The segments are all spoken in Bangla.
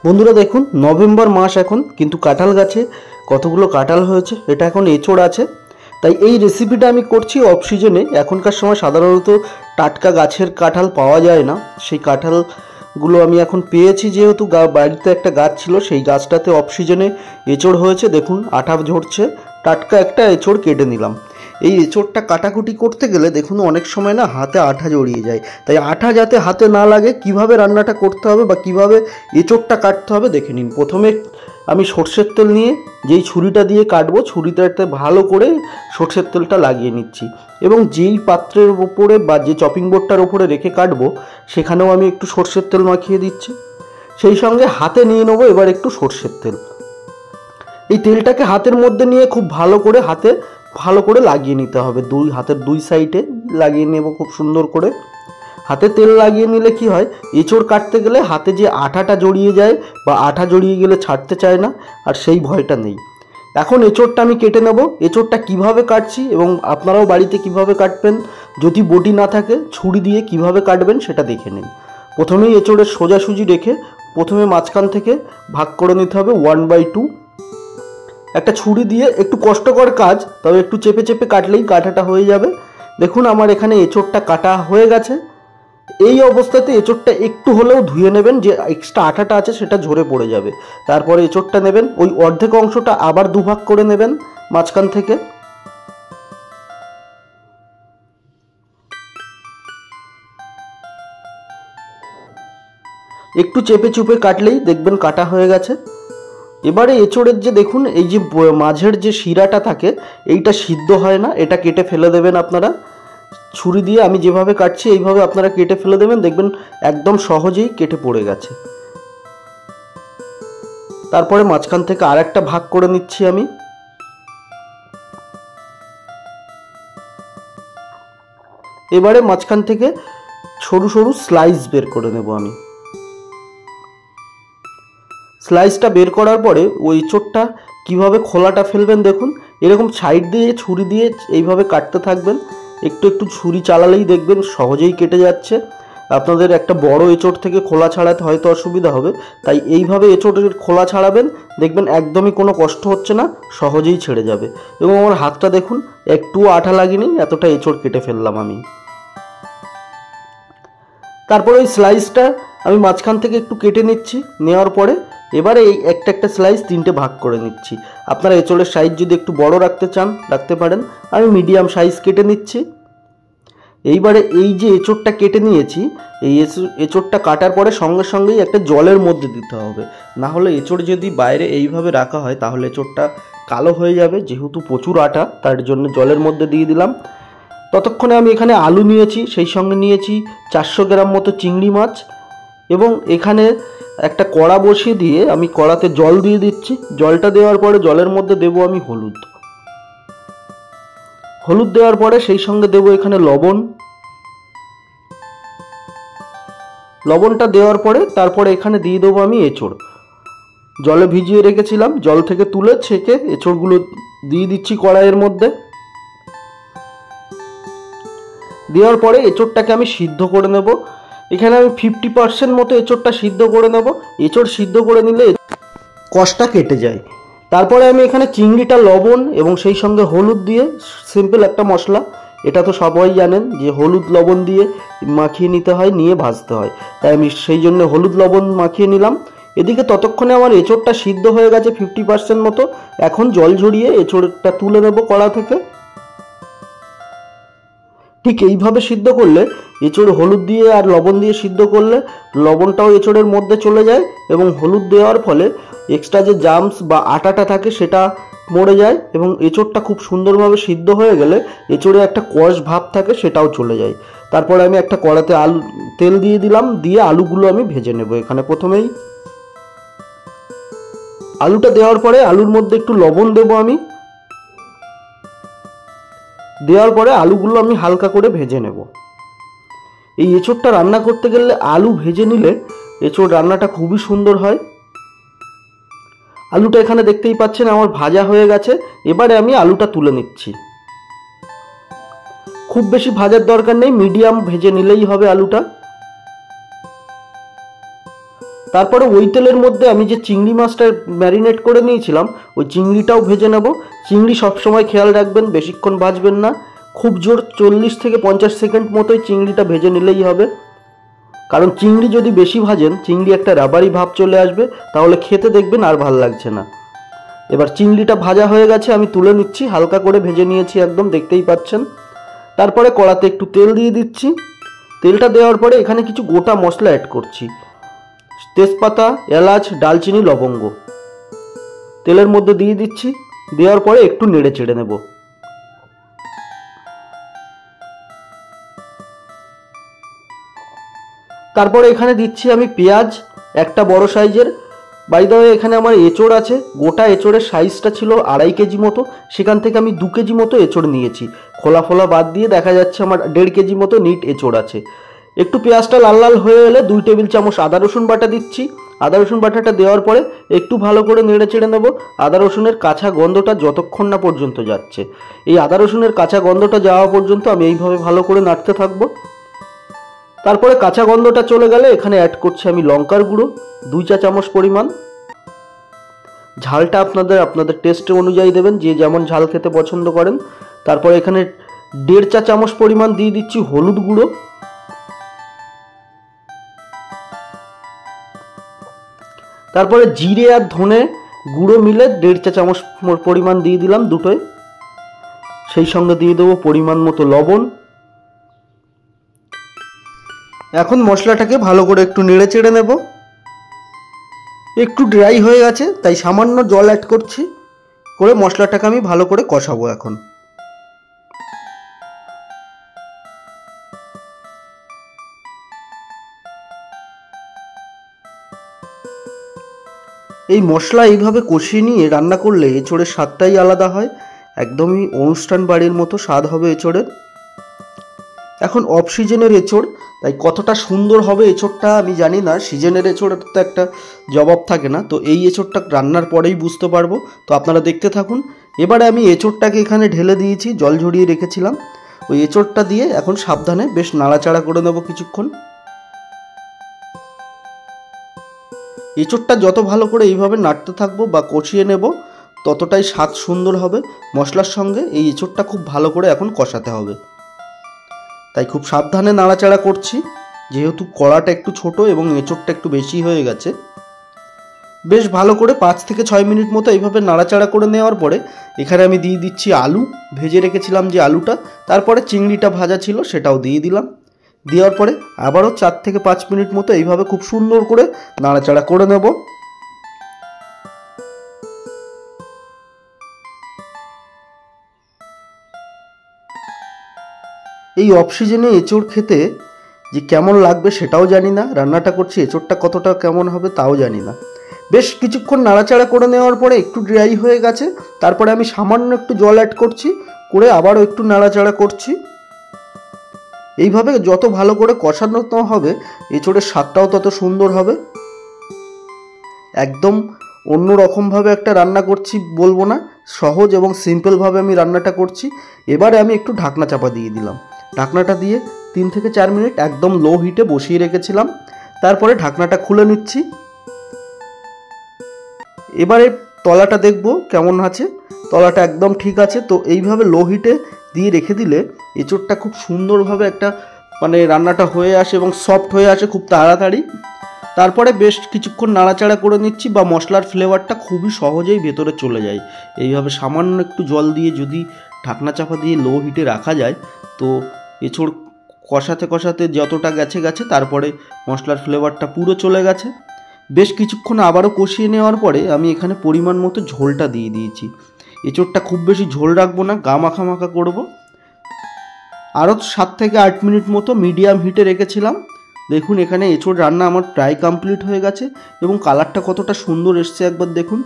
বন্ধুরা দেখুন, নভেম্বর মাস এখন, কিন্তু কাঁঠাল গাছে কতগুলো কাঁঠাল হয়েছে। এটা এখন এঁচড় আছে, তাই এই রেসিপিটা আমি করছি অফ সিজনে। এখনকার সময় সাধারণত টাটকা গাছের কাঁঠাল পাওয়া যায় না। সেই কাঁঠালগুলো আমি এখন পেয়েছি, যেহেতু বাড়িতে একটা গাছ ছিল, সেই গাছটাতে অফ সিজনে এঁচড় হয়েছে। দেখুন আঠা ঝরছে, টাটকা একটা এঁচড় কেটে নিলাম। এই এঁচড়টা কাটাকুটি করতে গেলে দেখুন অনেক সময় না হাতে আঠা জড়িয়ে যায়, তাই আঠা যাতে হাতে না লাগে কিভাবে রান্নাটা করতে হবে বা কিভাবে এঁচড়টা কাটতে হবে দেখে নিন। প্রথমে আমি সর্ষের তেল নিয়ে যেই ছুরিটা দিয়ে কাটবো, ছুরিটাতে ভালো করে সর্ষের তেলটা লাগিয়ে নিচ্ছি এবং যেই পাত্রের ওপরে বা যে চপিং বোর্ডটার ওপরে রেখে কাটবো সেখানেও আমি একটু সর্ষের তেল মাখিয়ে দিচ্ছি। সেই সঙ্গে হাতে নিয়ে নেবো এবার একটু সর্ষের তেল। এই তেলটাকে হাতের মধ্যে নিয়ে খুব ভালো করে লাগিয়ে নিতে হবে। হাতের দুই সাইডে লাগিয়ে নেব খুব সুন্দর করে। হাতে তেল লাগিয়ে নিলে কি হয়, এঁচড় কাটতে গেলে হাতে যে আঠাটা জড়িয়ে যায় বা আঠা জড়িয়ে গেলে ছাড়তে চায় না, আর সেই ভয়টা নেই। এখন এঁচড়টা আমি কেটে নেব। এঁচড়টা কিভাবে কাটছি এবং আপনারাও বাড়িতে কিভাবে কাটবেন, যদি বটি না থাকে ছুরি দিয়ে কিভাবে কাটবেন সেটা দেখে নিন। প্রথমেই এঁচড়ের সোজাসুজি রেখে প্রথমে মাঝখান থেকে ভাগ করে নিতে হবে 1/2। একটা ছুরি দিয়ে একটু কষ্টকর কাজ, তবে একটু চেপে চেপে কাটলেই কাটাটা হয়ে যাবে। দেখুন আমার এখানে এঁচড়টা কাটা হয়ে গেছে। এই অবস্থাতে এঁচড়টা একটু হলেও ধুয়ে নেবেন, যে এক্সট্রা আঠাটা আছে সেটা ঝরে পড়ে যাবে। তারপরে এঁচড়টা নেবেন, ওই অর্ধেক অংশটা আবার দুভাগ করে নেবেন মাঝখান থেকে। একটু চেপে চুপে কাটলেই দেখবেন কাটা হয়ে গেছে। এবারে এঁচড়ের যে দেখুন এই যে মাঝের যে শিরাটা থাকে, এইটা সিদ্ধ হয় না, এটা কেটে ফেলে দেবেন আপনারা। ছুরি দিয়ে আমি যেভাবে কাটছি এইভাবে আপনারা কেটে ফেলে দেবেন, দেখবেন একদম সহজেই কেটে পড়ে গেছে। তারপরে মাঝখান থেকে আর একটা ভাগ করে নিচ্ছি আমি। এবারে মাঝখান থেকে সরু সরু স্লাইস বের করে নেব আমি। স্লাইসটা বের করার পরে ওই এঁচড়টা কীভাবে খোলাটা ফেলবেন দেখুন, এরকম সাইড দিয়ে ছুরি দিয়ে এইভাবে কাটতে থাকবেন। একটু একটু ছুরি চালালেই দেখবেন সহজেই কেটে যাচ্ছে। আপনাদের একটা বড় এঁচড় থেকে খোলা ছাড়াতে হয়তো অসুবিধা হবে, তাই এইভাবে এঁচড়ের খোলা ছাড়াবেন, দেখবেন একদমই কোনো কষ্ট হচ্ছে না, সহজেই ছেড়ে যাবে। এবং আমার হাতটা দেখুন একটুও আঠা লাগেনি, এতটা এঁচড় কেটে ফেললাম আমি। তারপরে ওই স্লাইসটা আমি মাঝখান থেকে একটু কেটে নিচ্ছি। নেওয়ার পরে এবারে এই একটা স্লাইস 3টে ভাগ করে নিচ্ছি। আপনারা এঁচড়ের সাইজ যদি একটু বড় রাখতে চান রাখতে পারেন, আমি মিডিয়াম সাইজ কেটে নিচ্ছি। এইবারে এই যে এঁচড়টা কেটে নিয়েছি, এই এঁচড়টা কাটার পরে সঙ্গে সঙ্গেই একটা জলের মধ্যে দিতে হবে, না হলে এঁচড় যদি বাইরে এইভাবে রাখা হয় তাহলে এঁচড়টা কালো হয়ে যাবে, যেহেতু প্রচুর আটা, তার জন্য জলের মধ্যে দিয়ে দিলাম। ততক্ষণে আমি এখানে আলু নিয়েছি, সেই সঙ্গে নিয়েছি 400 গ্রাম মতো চিংড়ি মাছ, এবং এখানে একটা কড়া বসিয়ে দিয়ে আমি কড়াতে জল দিয়ে দিচ্ছি। জলটা দেওয়ার পরে জলের মধ্যে দেবো আমি হলুদ দেওয়ার পরে সেই সঙ্গে দেবো এখানে লবণটা দেওয়ার পরে তারপরে এখানে দিয়ে দেবো আমি এঁচড়। জলে ভিজিয়ে রেখেছিলাম, জল থেকে তুলে ছেঁকে এঁচড়গুলো দিয়ে দিচ্ছি কড়াইয়ের মধ্যে। দেওয়ার পরে এঁচড়টাকে আমি সিদ্ধ করে নেব। এখানে আমি 50% মতো এঁচড়টা সিদ্ধ করে নেব। এঁচড় সিদ্ধ করে নিলে কষটা কেটে যায়। তারপরে আমি এখানে চিংড়িটা লবণ এবং সেই সঙ্গে হলুদ দিয়ে, সিম্পল একটা মশলা, এটা তো সবাই জানেন যে হলুদ লবণ দিয়ে মাখিয়ে নিতে হয়, নিয়ে ভাজতে হয়, তাই আমি সেই জন্য হলুদ লবণ মাখিয়ে নিলাম। এদিকে ততক্ষণে আমার এঁচড়টা সিদ্ধ হয়ে গেছে 50% মতো। এখন জল ঝরিয়ে এঁচড়টা তুলে নেব কড়া থেকে। ঠিক এইভাবে সিদ্ধ করলে, এঁচড় হলুদ দিয়ে আর লবণ দিয়ে সিদ্ধ করলে লবণটাও এঁচড়ের মধ্যে চলে যায় এবং হলুদ দেওয়ার ফলে এক্সট্রা যে জার্মস বা আটাটা থাকে সেটা মরে যায়, এবং এঁচড়টা খুব সুন্দরভাবে সিদ্ধ হয়ে গেলে এঁচড়ে একটা কষ ভাব থাকে সেটাও চলে যায়। তারপরে আমি একটা কড়াতে তেল দিয়ে দিলাম, দিয়ে আলুগুলো আমি ভেজে নেব। এখানে প্রথমেই আলুটা দেওয়ার পরে আলুর মধ্যে একটু লবণ দেবো আমি। দেওয়ার পরে আলুগুলো আমি হালকা করে ভেজে নেব। এই এঁচড়টা রান্না করতে গেলে আলু ভেজে নিলে এঁচড় রান্নাটা খুবই সুন্দর হয়। আলুটা এখানে দেখতেই পাচ্ছেন আমার ভাজা হয়ে গেছে। এবারে আমি আলুটা তুলে নিচ্ছি। খুব বেশি ভাজার দরকার নেই, মিডিয়াম ভেজে নিলেই হবে আলুটা। তারপরে ওই তেলের মধ্যে আমি যে চিংড়ি মাছটা ম্যারিনেট করে নিয়েছিলাম ওই চিংড়িটাও ভেজে নেব। চিংড়ি সবসময় খেয়াল রাখবেন বেশিক্ষণ ভাজবেন না, খুব জোর 40 থেকে 50 সেকেন্ড মতোই চিংড়িটা ভেজে নিলেই হবে। কারণ চিংড়ি যদি বেশি ভাজেন চিংড়ি একটা রাবারি ভাব চলে আসবে, তাহলে খেতে দেখবেন আর ভাল লাগছে না। এবার চিংড়িটা ভাজা হয়ে গেছে, আমি তুলে নিচ্ছি, হালকা করে ভেজে নিয়েছি একদম, দেখতেই পাচ্ছেন। তারপরে কড়াতে একটু তেল দিয়ে দিচ্ছি। তেলটা দেওয়ার পরে এখানে কিছু গোটা মশলা অ্যাড করছি, তেজপাতা, এলাচ, দারচিনি, লবঙ্গ তেলের মধ্যে দিয়ে দিচ্ছি। দেওয়ার পরে একটু নেড়ে চেড়ে নেব। তারপরে এখানে দিচ্ছি আমি পেঁয়াজ একটা বড় সাইজের। বাই দ্য ওয়ে এখানে আমার এঁচড় আছে, গোটা এঁচড়ের সাইজটা ছিল 2.5 কেজি মতো, সেখান থেকে আমি 2 কেজি মতো এঁচড় নিয়েছি। খোলা ফোলা বাদ দিয়ে দেখা যাচ্ছে আমার 1.5 কেজি মতো নিট এঁচড় আছে। একটু পেঁয়াজটা লাল লাল হয়ে এলে 2 টেবিল চামচ আদা রসুন বাটা দিচ্ছি। আদা রসুন বাটাটা দেওয়ার পরে একটু ভালো করে নেড়ে চেড়ে নেব। আদা রসুনের কাঁচা গন্ধটা যতক্ষণ না পর্যন্ত যাচ্ছে, এই আদা রসুনের কাঁচা গন্ধটা যাওয়া পর্যন্ত আমি এইভাবে ভালো করে নাড়তে থাকবো। তারপরে কাঁচা গন্ধটা চলে গেলে এখানে অ্যাড করছি আমি লঙ্কার গুঁড়ো 2 চা চামচ পরিমাণ। ঝালটা আপনাদের টেস্ট অনুযায়ী দেবেন, যে যেমন ঝাল খেতে পছন্দ করেন। তারপরে এখানে 1.5 চা চামচ পরিমাণ দিয়ে দিচ্ছি হলুদ গুঁড়ো। তারপরে জিরে আর ধনে গুঁড়ো মিলে 1.5 চা চামচ পরিমাণ দিয়ে দিলাম দুটোই। সেই সঙ্গে দিয়ে দেবো পরিমাণ মতো লবণ। এখন মশলাটাকে ভালো করে একটু নেড়ে চেড়ে নেব। একটু ড্রাই হয়ে গেছে তাই সামান্য জল অ্যাড করছি, করে মশলাটাকে আমি ভালো করে কষাবো। এখন এই মশলা এইভাবে কষিয়ে নিয়ে রান্না করলে এঁচোড়ের স্বাদটাই আলাদা হয়, একদমই অনুষ্ঠান বাড়ির মতো স্বাদ হবে এঁচোড়ের। এখন অফ সিজনের এঁচোড়, তাই কতটা সুন্দর হবে এঁচোড়টা আমি জানি না। সিজনের এঁচোড়ের তো একটা জবাব থাকে না, তো এই এঁচোড়টা রান্নার পরেই বুঝতে পারবো, তো আপনারা দেখতে থাকুন। এবারে আমি এঁচোড়টাকে এখানে ঢেলে দিয়েছি, জল ঝরিয়ে রেখেছিলাম। ওই এঁচোড়টা দিয়ে এখন সাবধানে বেশ নাড়াচাড়া করে নেব কিছুক্ষণ। এঁচোড়টা যত ভালো করে এইভাবে নাড়তে থাকবো বা কষিয়ে নেব ততটাই স্বাদ সুন্দর হবে। মশলার সঙ্গে এই এঁচোড়টা খুব ভালো করে এখন কষাতে হবে, তাই খুব সাবধানে নাড়াচাড়া করছি, যেহেতু কড়াটা একটু ছোট এবং এঁচোড়টা একটু বেশি হয়ে গেছে। বেশ ভালো করে 5 থেকে 6 মিনিট মতো এইভাবে নাড়াচাড়া করে নেওয়ার পরে এখানে আমি দিয়ে দিচ্ছি আলু, ভেজে রেখেছিলাম যে আলুটা। তারপরে চিংড়িটা ভাজা ছিল সেটাও দিয়ে দিলাম। দেওয়ার পরে আবারও 4 থেকে 5 মিনিট মতো এইভাবে খুব সুন্দর করে নাড়াচাড়া করে নেব। এই অফ সিজনে এঁচোড় খেতে যে কেমন লাগবে সেটাও জানি না, রান্নাটা করছি এঁচোড়টা কতটা কেমন হবে তাও জানি না। বেশ কিছুক্ষণ নাড়াচাড়া করে নেওয়ার পরে একটু ড্রাই হয়ে গেছে, তারপরে আমি সামান্য একটু জল অ্যাড করছি, করে আবারও একটু নাড়াচাড়া করছি। এইভাবে যত ভালো করে কষানো হবে এঁচোড়ের স্বাদটাও তত সুন্দর হবে। একদম অন্য রকমভাবে একটা রান্না করছি বলবো না, সহজ এবং সিম্পলভাবে আমি রান্নাটা করছি। এবারে আমি একটু ঢাকনা চাপা দিয়ে দিলাম। ঢাকনাটা দিয়ে 3 থেকে 4 মিনিট একদম লো হিটে বসিয়ে রেখেছিলাম। তারপরে ঢাকনাটা খুলে নিচ্ছি। এবারে তলাটা দেখব কেমন আছে, তলাটা একদম ঠিক আছে। তো এইভাবে লো হিটে দিয়ে রেখে দিলে এঁচোড়টা খুব সুন্দরভাবে একটা রান্নাটা হয়ে আসে এবং সফট হয়ে আসে খুব তাড়াতাড়ি। তারপরে বেশ কিছুক্ষণ নাড়াচাড়া করে নিচ্ছি, বা মশলার ফ্লেভারটা খুবই সহজেই ভেতরে চলে যায়। এইভাবে সামান্য একটু জল দিয়ে যদি ঢাকনা চাপা দিয়ে লো হিটে রাখা যায় তো এঁচোড় কষাতে কষাতে যতটা গেছে তারপরে মশলার ফ্লেভারটা পুরো চলে গেছে। বেশ কিছুক্ষণ আবারও কষিয়ে নেওয়ার পরে আমি এখানে পরিমাণ মতো ঝোলটা দিয়ে দিয়েছি। এঁচোড়টা খুব বেশি ঝোল রাখবো না, গা মাখা মাখা করবো। আরও 7 থেকে 8 মিনিট মতো মিডিয়াম হিটে রেখেছিলাম। দেখুন এখানে এঁচোড় রান্না আমার প্রায় কমপ্লিট হয়ে গেছে এবং কালারটা কতটা সুন্দর এসছে একবার দেখুন।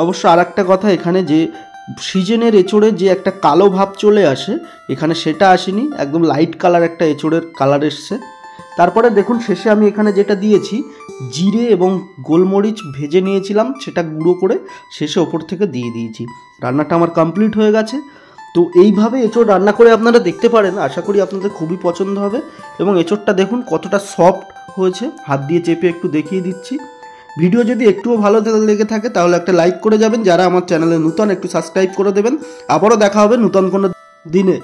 অবশ্য আর একটা কথা, এখানে যে সিজনের এঁচোড়ে যে একটা কালো ভাব চলে আসে এখানে সেটা আসেনি, একদম লাইট কালার একটা এঁচোড়ের কালার এসছে। তারপরে দেখুন শেষে আমি এখানে যেটা দিয়েছি জিরে এবং গোলমরিচ ভেজে নিয়েছিলাম, সেটা গুঁড়ো করে শেষে ওপর থেকে দিয়ে দিয়েছি। রান্নাটা আমার কমপ্লিট হয়ে গেছে। তো এইভাবে এঁচোড় রান্না করে আপনারা দেখতে পারেন, আশা করি আপনাদের খুবই পছন্দ হবে। এবং এঁচোড়টা দেখুন কতটা সফট হয়েছে, হাত দিয়ে চেপে একটু দেখিয়ে দিচ্ছি। ভিডিও যদি একটুও ভালো লেগে থাকে তাহলে একটা লাইক করে যাবেন, যারা আমার চ্যানেলে নতুন একটু সাবস্ক্রাইব করে দেবেন। আবারও দেখা হবে নতুন কোনো দিনে।